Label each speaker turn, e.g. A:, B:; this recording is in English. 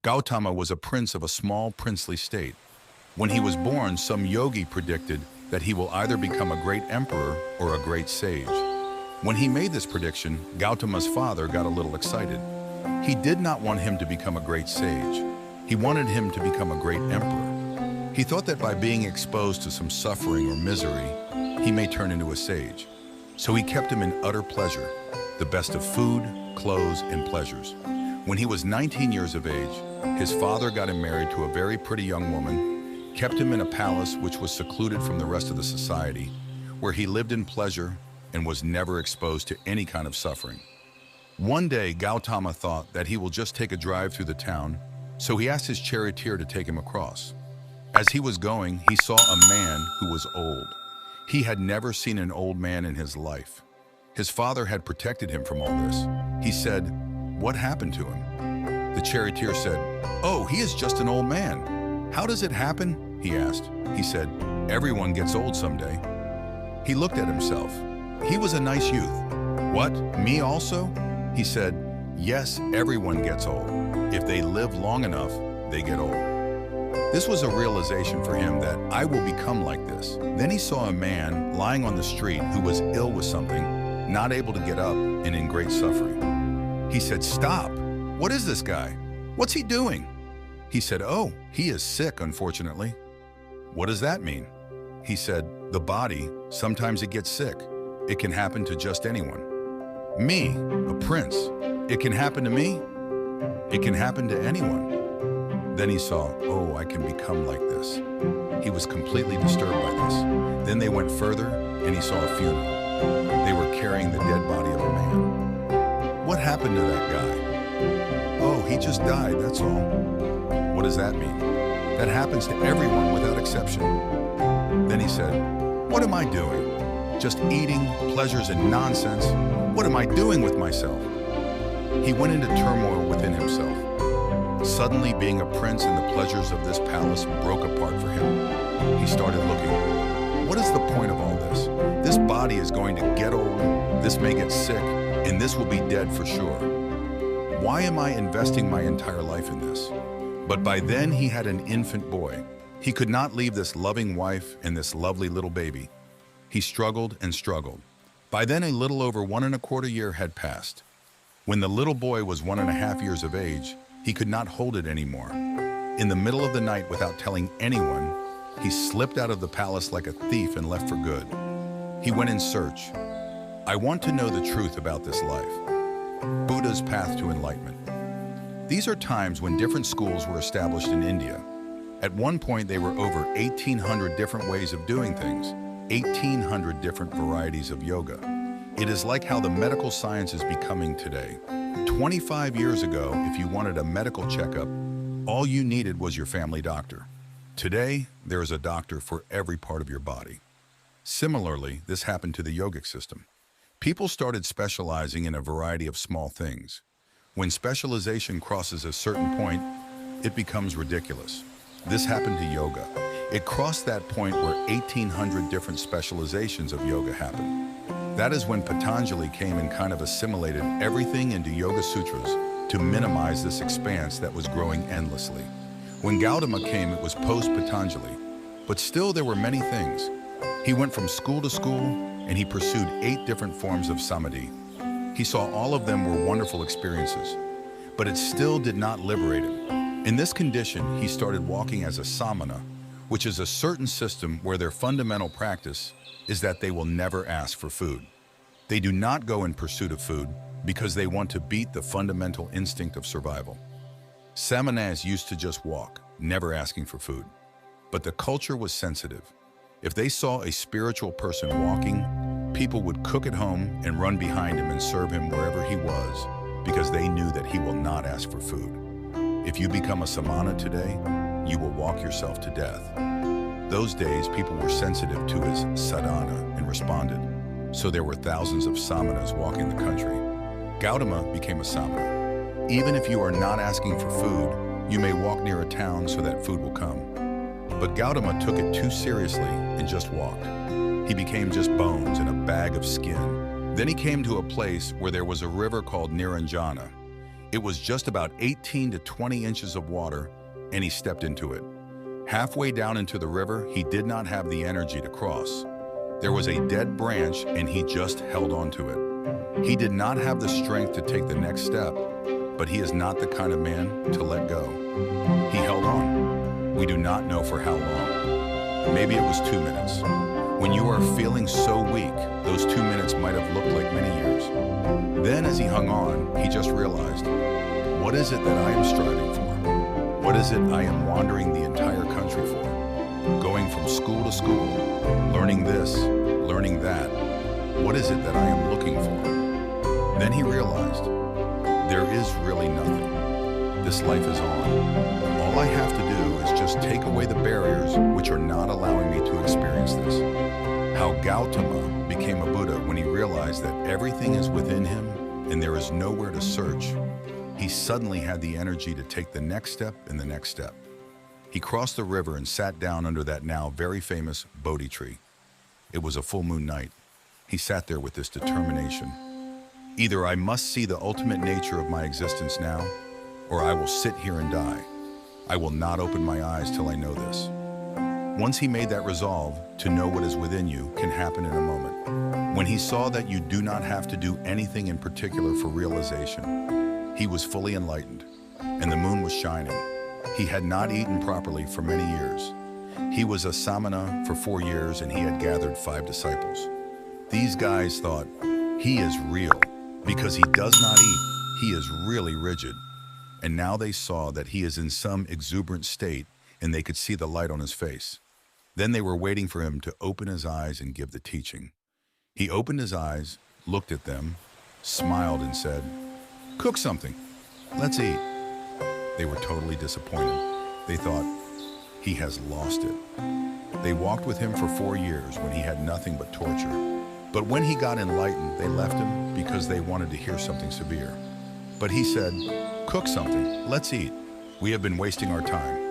A: Gautama was a prince of a small princely state. When he was born, some yogi predicted that he will either become a great emperor or a great sage. When he made this prediction, Gautama's father got a little excited. He did not want him to become a great sage. He wanted him to become a great emperor. He thought that by being exposed to some suffering or misery, he may turn into a sage. So he kept him in utter pleasure, the best of food, clothes, and pleasures. When he was 19 years of age, his father got him married to a very pretty young woman, kept him in a palace which was secluded from the rest of the society, where he lived in pleasure and was never exposed to any kind of suffering. One day, Gautama thought that he will just take a drive through the town, so he asked his charioteer to take him across. As he was going, he saw a man who was old. He had never seen an old man in his life. His father had protected him from all this. He said, "What happened to him?" The charioteer said, "Oh, he is just an old man." "How does it happen?" he asked. He said, "Everyone gets old someday." He looked at himself. He was a nice youth. "What, me also?" He said, "Yes, everyone gets old. If they live long enough, they get old." This was a realization for him that I will become like this. Then he saw a man lying on the street who was ill with something, not able to get up and in great suffering. He said, "Stop! What is this guy? What's he doing?" He said, "Oh, he is sick, unfortunately." "What does that mean?" He said, "The body, sometimes it gets sick. It can happen to just anyone. Me, a prince, it can happen to me. It can happen to anyone." Then he saw, "Oh, I can become like this." He was completely disturbed by this. Then they went further and he saw a funeral. They were carrying the dead body of a man. "What happened to that guy?" "Oh, he just died, that's all." "What does that mean?" "That happens to everyone without exception." Then he said, "What am I doing? Just eating, pleasures, and nonsense. What am I doing with myself?" He went into turmoil within himself. Suddenly, being a prince and the pleasures of this palace broke apart for him. He started looking. What is the point of all this? This body is going to get old, this may get sick, and this will be dead for sure. Why am I investing my entire life in this? But by then he had an infant boy. He could not leave this loving wife and this lovely little baby. He struggled and struggled. By then a little over 1¼ year had passed. When the little boy was 1½ years of age, he could not hold it anymore. In the middle of the night, without telling anyone, he slipped out of the palace like a thief and left for good. He went in search. I want to know the truth about this life. Buddha's path to enlightenment. These are times when different schools were established in India. At one point, there were over 1,800 different ways of doing things, 1,800 different varieties of yoga. It is like how the medical science is becoming today. 25 years ago, if you wanted a medical checkup, all you needed was your family doctor. Today, there is a doctor for every part of your body. Similarly, this happened to the yogic system. People started specializing in a variety of small things. When specialization crosses a certain point, it becomes ridiculous. This happened to yoga. It crossed that point where 1,800 different specializations of yoga happened. That is when Patanjali came and kind of assimilated everything into Yoga Sutras to minimize this expanse that was growing endlessly. When Gautama came, it was post-Patanjali, but still there were many things. He went from school to school and he pursued 8 different forms of samadhi. He saw all of them were wonderful experiences, but it still did not liberate him. In this condition, he started walking as a samana, which is a certain system where their fundamental practice is that they will never ask for food. They do not go in pursuit of food because they want to beat the fundamental instinct of survival. Samanas used to just walk, never asking for food. But the culture was sensitive. If they saw a spiritual person walking, people would cook at home and run behind him and serve him wherever he was because they knew that he will not ask for food. If you become a samana today, you will walk yourself to death. Those days, people were sensitive to his sadhana and responded. So there were thousands of samanas walking the country. Gautama became a samana. Even if you are not asking for food, you may walk near a town so that food will come. But Gautama took it too seriously and just walked. He became just bones and a bag of skin. Then he came to a place where there was a river called Niranjana. It was just about 18 to 20 inches of water, and he stepped into it. Halfway down into the river, he did not have the energy to cross. There was a dead branch, and he just held onto it. He did not have the strength to take the next step, but he is not the kind of man to let go. He held on. We do not know for how long. Maybe it was 2 minutes. When you are feeling so weak, those 2 minutes might have looked like many years. Then as he hung on, he just realized, what is it that I am striving for? What is it I am wandering the entire country for? Going from school to school, learning this, learning that. What is it that I am looking for? Then he realized, there is really nothing. This life is on. All I have to do is just take away the barriers which are not allowing me to experience this. How Gautama became a Buddha when he realized that everything is within him and there is nowhere to search. He suddenly had the energy to take the next step and the next step. He crossed the river and sat down under that now very famous Bodhi tree. It was a full moon night. He sat there with this determination. Either I must see the ultimate nature of my existence now, or I will sit here and die. I will not open my eyes till I know this. Once he made that resolve, to know what is within you can happen in a moment. When he saw that you do not have to do anything in particular for realization, he was fully enlightened, and the moon was shining. He had not eaten properly for many years. He was a samana for 4 years, and he had gathered 5 disciples. These guys thought, he is real. Because he does not eat, he is really rigid. And now they saw that he is in some exuberant state, and they could see the light on his face. Then they were waiting for him to open his eyes and give the teaching. He opened his eyes, looked at them, smiled and said, "Cook something. Let's eat." They were totally disappointed. They thought, he has lost it. They walked with him for 4 years when he had nothing but torture. But when he got enlightened, they left him because they wanted to hear something severe. But he said, "Cook something. Let's eat. We have been wasting our time."